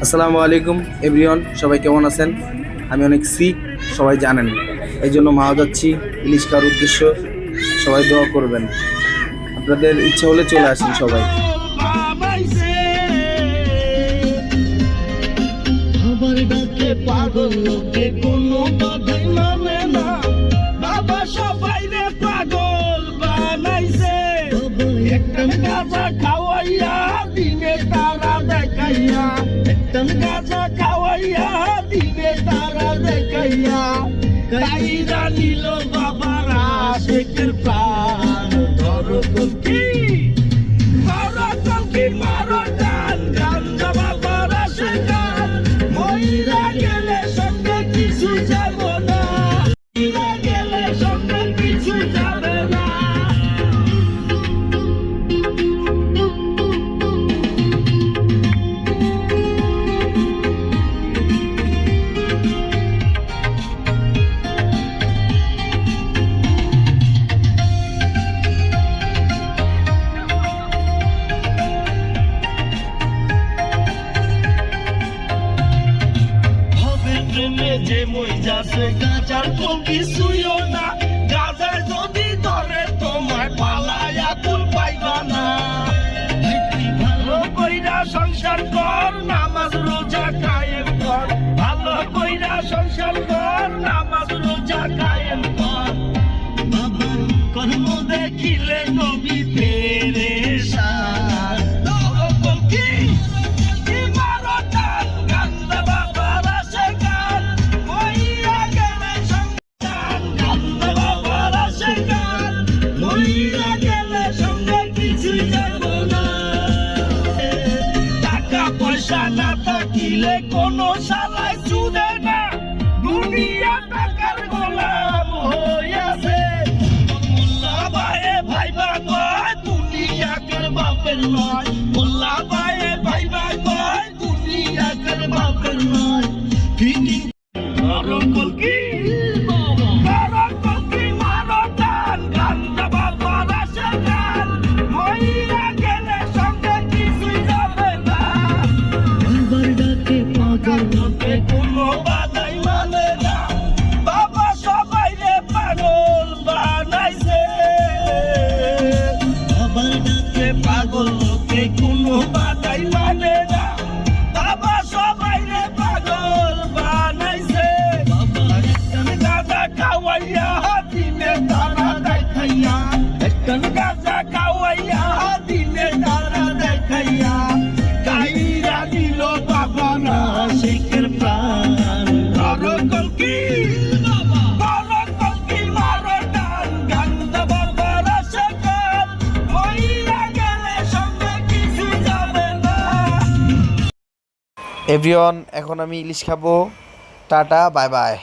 আসসালামু আলাইকুম এভরিওয়ান, সবাই কেমন আছেন? আমি অনেক সিক, সবাই জানেন। এই জন্য মাও যাচ্ছি ইলিশ খাওয়ার উদ্দেশ্য। সবাই দোয়া করবেন, আপনাদের ইচ্ছা হলে চলে আসেন সবাই। আমার ডাকে পাগল লোকে কোনো বাধাই মানে না, বাবা সবাই রে পাগল বানাইছে। একটা গাঁজা খাওয়াইয়া দিনে তারা দেখাইয়া, একটা গাঁজা খাওয়াইয়া দিনে তারা দেখাইয়া, কাইরা নিল বাবার আশেকের প্রাণ। ধরো কলকি মারো, কলকি মারো টান, গাঞ্জা বাবার আশেকার। মইরা গেলে সঙ্গে কিছু যাব না, মইরা গেলে সঙ্গে কিছু যাবে না। যে মই যাচ্ছে গাজার তো কিছুইও না, গাজার যদি ধরে তোমায় পালায়া কুল পাইবা না। ভালো কইরা সংসার কর, নামাজ রোজা কায়েম কর। ভালো কইরা সংসার কর, নামাজ রোজা কায়েম কর। বাবার কর্ম দেখিলে নবী পেরেশান। না থাকিলে কোনো শালায় চুদে না, দুনিয়া টাকার গোলাম হইয়াছে। মোল্লা ভাইয়ে ভাইবা কয় দুনিয়াকের বাপের নয়, মোল্লা ভাইয়ে ভাইবা কয় দুনিয়াকের বাপের নয়। ফিটিং মারো কলকি, মারো কলকি মারো টান, গাঞ্জা বাবার আসে গান। মইরা গেলে সঙ্গে কিছুই যাবে না, বাবার ডাকে পাগল লোকে কোনো বাধাই মানে না। বাবা সবাই রে পাগল বানাইছে, বাবার ডাকে পাগল লোকে কোনো বাধাই মানে না। বাবা সবাই রে পাগল বানাইছে। বাবা একটা গাঁজা খাওয়াইয়া দিনে তারা দেখাইয়া, একটা গাঁজা খাওয়াইয়া দিনে তারা দেখাইয়া, কাইরা দিল বাবার আশেকের প্রাণ। ধরো কলকি মারো, কলকি মারো টান, গাঞ্জা বাবার আশেকার। মইরা গেলে সঙ্গে কিছু যাবে না। এভরিওয়ান, এখন আমি ইলিশ খাবো। Tata, bye bye.